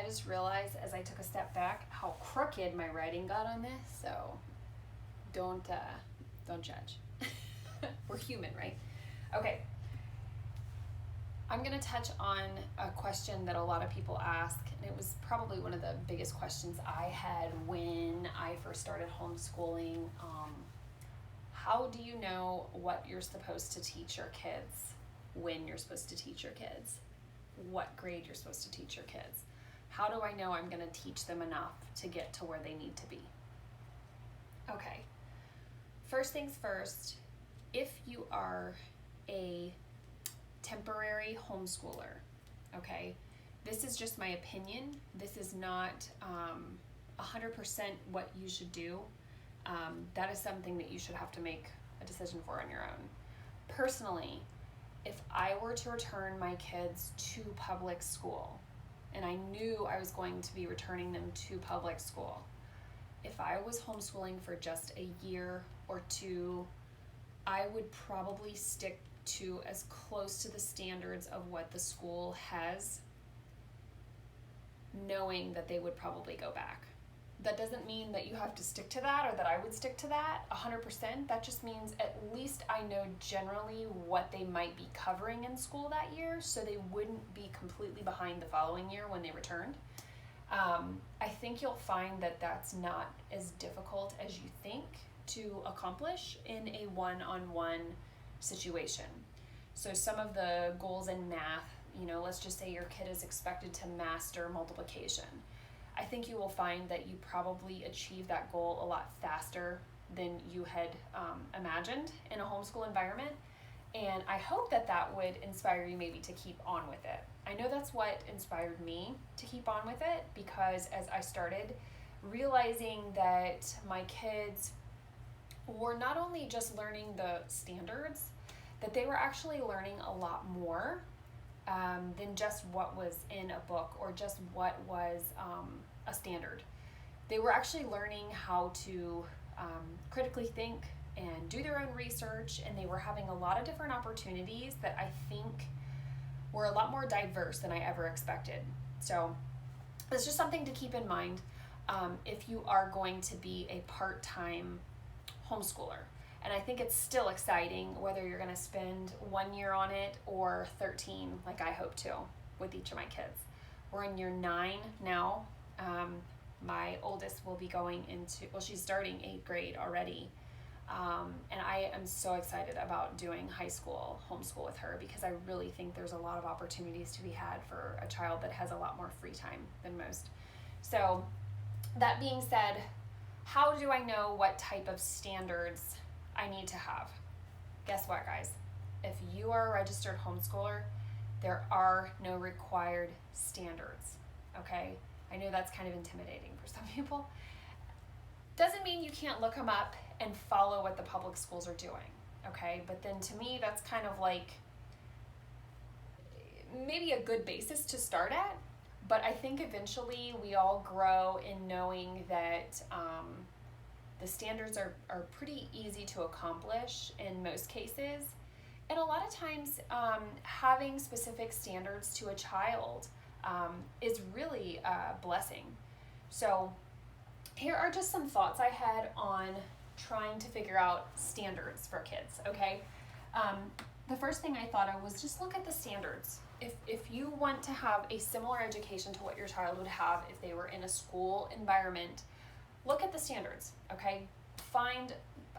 I just realized as I took a step back how crooked my writing got on this, so don't judge. We're human, right? Okay. I'm going to touch on a question that a lot of people ask, and it was probably one of the biggest questions I had when I first started homeschooling. How do you know what you're supposed to teach your kids, when you're supposed to teach your kids, what grade you're supposed to teach your kids? How do I know I'm going to teach them enough to get to where they need to be? Okay, first things first, if you are a temporary homeschooler, okay, this is just my opinion. This is not 100% what you should do. That is something that you should have to make a decision for on your own. Personally, if I were to return my kids to public school, and I knew I was going to be returning them to public school, if I was homeschooling for just a year or two, I would probably stick to as close to the standards of what the school has, knowing that they would probably go back. That doesn't mean that you have to stick to that or that I would stick to that 100%. That just means at least I know generally what they might be covering in school that year, so they wouldn't be completely behind the following year when they returned. I think you'll find that that's not as difficult as you think to accomplish in a one-on-one situation. So some of the goals in math, let's just say your kid is expected to master multiplication. I think you will find that you probably achieve that goal a lot faster than you had imagined in a homeschool environment. And I hope that that would inspire you maybe to keep on with it. I know that's what inspired me to keep on with it, because as I started realizing that my kids were not only just learning the standards, that they were actually learning a lot more than just what was in a book or just what was a standard. They were actually learning how to critically think and do their own research, and they were having a lot of different opportunities that I think were a lot more diverse than I ever expected. So it's just something to keep in mind if you are going to be a part-time homeschooler. And I think it's still exciting whether you're going to spend 1 year on it or 13, like I hope to, with each of my kids. We're in year 9 now. My oldest will be going into, she's starting 8th grade already. And I am so excited about doing high school homeschool with her, because I really think there's a lot of opportunities to be had for a child that has a lot more free time than most. So that being said, how do I know what type of standards I need to have? Guess what, guys? If you are a registered homeschooler, there are no required standards, okay? I know that's kind of intimidating for some people. Doesn't mean you can't look them up and follow what the public schools are doing, okay? But then to me, that's kind of like maybe a good basis to start at, but I think eventually we all grow in knowing that the standards are pretty easy to accomplish in most cases. And a lot of times having specific standards to a child is really a blessing. So here are just some thoughts I had on trying to figure out standards for kids, okay? The first thing I thought of was just look at the standards. If you want to have a similar education to what your child would have if they were in a school environment, look at the standards, okay?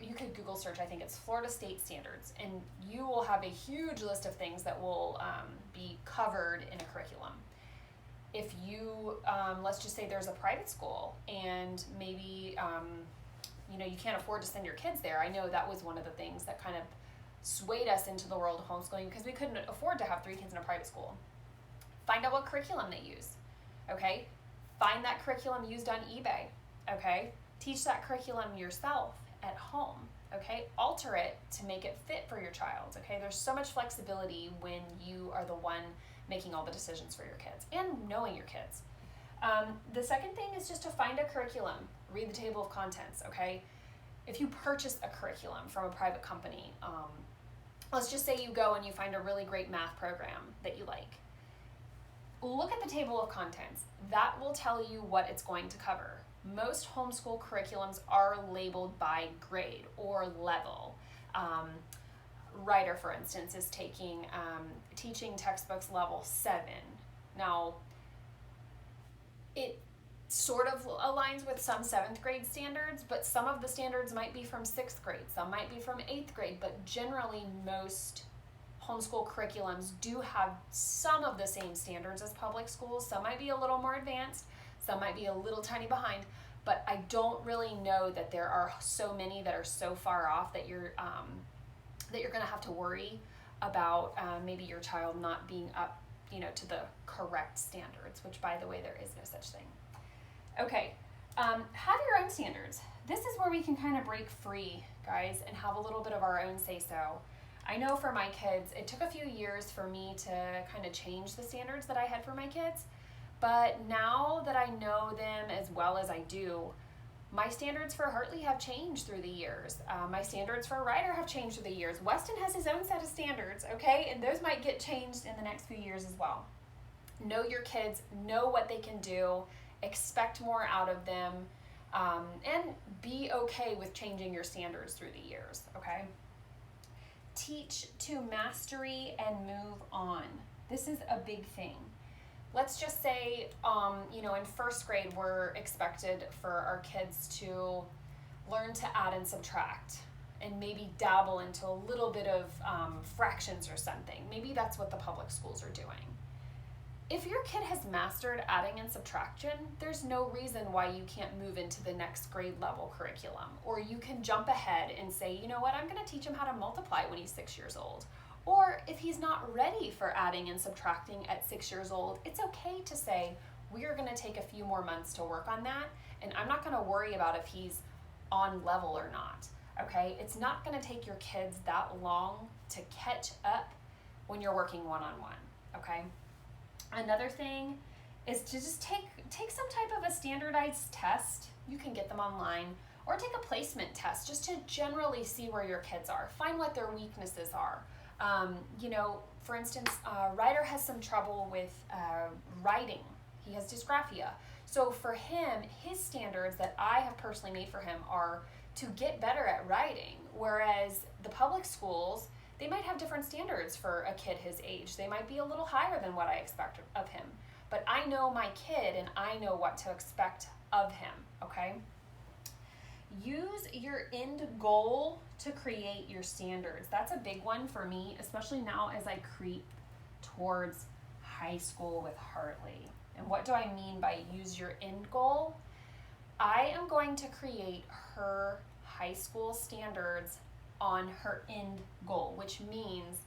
You could Google search, I think it's Florida State Standards, and you will have a huge list of things that will be covered in a curriculum. If you, let's just say there's a private school and maybe, you can't afford to send your kids there. I know that was one of the things that kind of swayed us into the world of homeschooling, because we couldn't afford to have 3 kids in a private school. Find out what curriculum they use, okay? Find that curriculum used on eBay, okay? Teach that curriculum yourself at home, okay? Alter it to make it fit for your child, okay? There's so much flexibility when you are the one making all the decisions for your kids and knowing your kids. The second thing is just to find a curriculum. Read the table of contents, okay? If you purchase a curriculum from a private company, let's just say you go and you find a really great math program that you like. look at the table of contents. That will tell you what it's going to cover. Most homeschool curriculums are labeled by grade or level. Writer, for instance, is taking teaching textbooks level 7. Now, it sort of aligns with some 7th grade standards, but some of the standards might be from 6th grade, some might be from 8th grade, but generally most homeschool curriculums do have some of the same standards as public schools. Some might be a little more advanced, some might be a little tiny behind, but I don't really know that there are so many that are so far off that you're going to have to worry about maybe your child not being up, to the correct standards, which, by the way, there is no such thing. Okay, have your own standards. This is where we can kind of break free, guys, and have a little bit of our own say-so. I know for my kids, it took a few years for me to kind of change the standards that I had for my kids, but now that I know them as well as I do, my standards for Hartley have changed through the years. My standards for Ryder have changed through the years. Weston has his own set of standards, okay? And those might get changed in the next few years as well. Know your kids, know what they can do, expect more out of them, and be okay with changing your standards through the years, okay? Teach to mastery and move on. This is a big thing. Let's just say, in 1st grade, we're expected for our kids to learn to add and subtract and maybe dabble into a little bit of fractions or something. Maybe that's what the public schools are doing. If your kid has mastered adding and subtraction, there's no reason why you can't move into the next grade level curriculum. Or you can jump ahead and say, you know what, I'm going to teach him how to multiply when he's 6 years old. Or if he's not ready for adding and subtracting at 6 years old, it's okay to say, we are going to take a few more months to work on that, and I'm not going to worry about if he's on level or not, okay? It's not going to take your kids that long to catch up when you're working one-on-one, okay? Another thing is to just take some type of a standardized test. You can get them online, or take a placement test just to generally see where your kids are. Find what their weaknesses are. For instance, Ryder has some trouble with writing. He has dysgraphia. So for him, his standards that I have personally made for him are to get better at writing, whereas the public schools, they might have different standards for a kid his age. They might be a little higher than what I expect of him. But I know my kid and I know what to expect of him, okay? Use your end goal to create your standards. That's a big one for me, especially now as I creep towards high school with Hartley. And what do I mean by use your end goal? I am going to create her high school standards on her end goal, which means,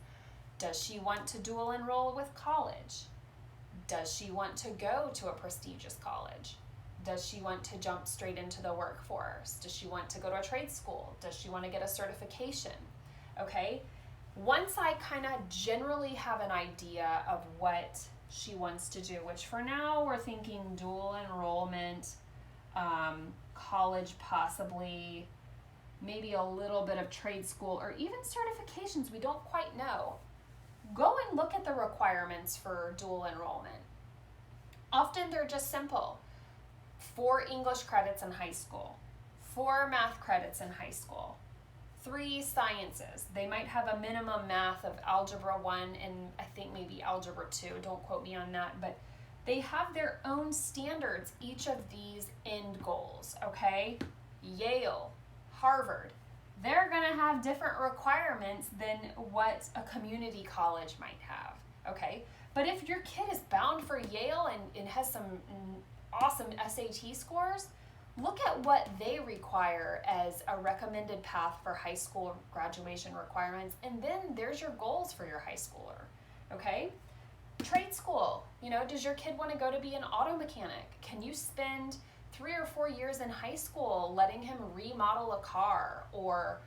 does she want to dual enroll with college? Does she want to go to a prestigious college? Does she want to jump straight into the workforce? Does she want to go to a trade school? Does she want to get a certification? Okay, once I kind of generally have an idea of what she wants to do, which for now we're thinking dual enrollment, college possibly, maybe a little bit of trade school, or even certifications, we don't quite know. Go and look at the requirements for dual enrollment. Often they're just simple. 4 English credits in high school, 4 math credits in high school, 3 sciences. They might have a minimum math of algebra 1 and I think maybe algebra 2. Don't quote me on that, but they have their own standards, each of these end goals, okay? Yale, Harvard, they're gonna have different requirements than what a community college might have, okay? But if your kid is bound for Yale and has some awesome SAT scores, look at what they require as a recommended path for high school graduation requirements, and then there's your goals for your high schooler, okay? Trade school, does your kid want to go to be an auto mechanic? Can you spend 3 or 4 years in high school letting him remodel a car, or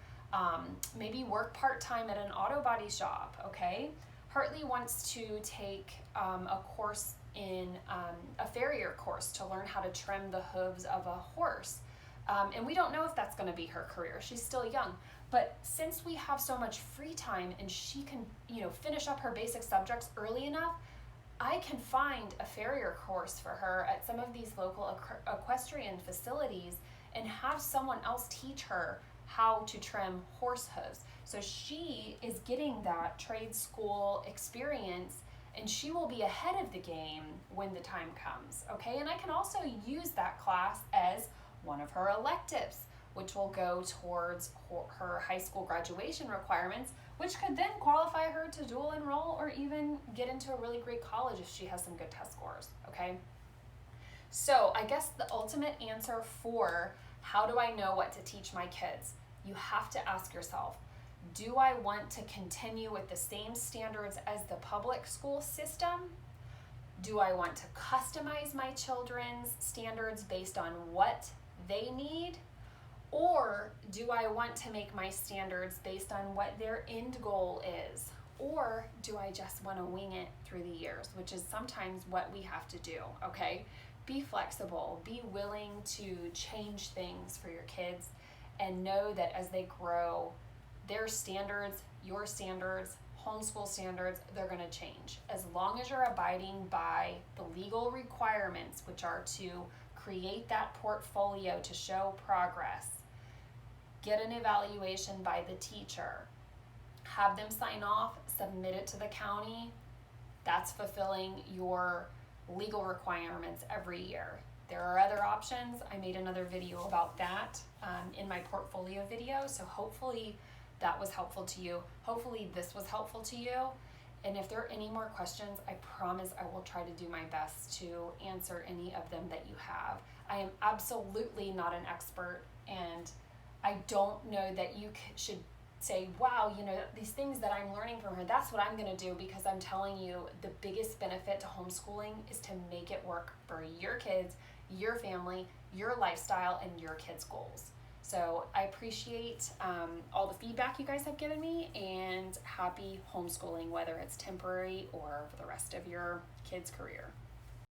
maybe work part-time at an auto body shop, okay? Hartley wants to take a course in a farrier course to learn how to trim the hooves of a horse. And we don't know if that's going to be her career. She's still young. But since we have so much free time and she can, finish up her basic subjects early enough, I can find a farrier course for her at some of these local equestrian facilities and have someone else teach her how to trim horse hooves. So she is getting that trade school experience, and she will be ahead of the game when the time comes, okay? And I can also use that class as one of her electives, which will go towards her high school graduation requirements, which could then qualify her to dual enroll or even get into a really great college if she has some good test scores, okay? So I guess the ultimate answer for how do I know what to teach my kids? You have to ask yourself, do I want to continue with the same standards as the public school system? Do I want to customize my children's standards based on what they need? Or do I want to make my standards based on what their end goal is? Or do I just want to wing it through the years, which is sometimes what we have to do, okay? Be flexible, be willing to change things for your kids, and know that as they grow, their standards, your standards, homeschool standards, they're going to change. As long as you're abiding by the legal requirements, which are to create that portfolio to show progress, get an evaluation by the teacher, have them sign off, submit it to the county, that's fulfilling your legal requirements every year. There are other options. I made another video about that in my portfolio video, so hopefully that was helpful to you. Hopefully this was helpful to you. And if there are any more questions, I promise I will try to do my best to answer any of them that you have. I am absolutely not an expert, and I don't know that you should say, wow, you know, these things that I'm learning from her, that's what I'm going to do, because I'm telling you the biggest benefit to homeschooling is to make it work for your kids, your family, your lifestyle, and your kids' goals. So I appreciate all the feedback you guys have given me, and happy homeschooling, whether it's temporary or for the rest of your kids' career.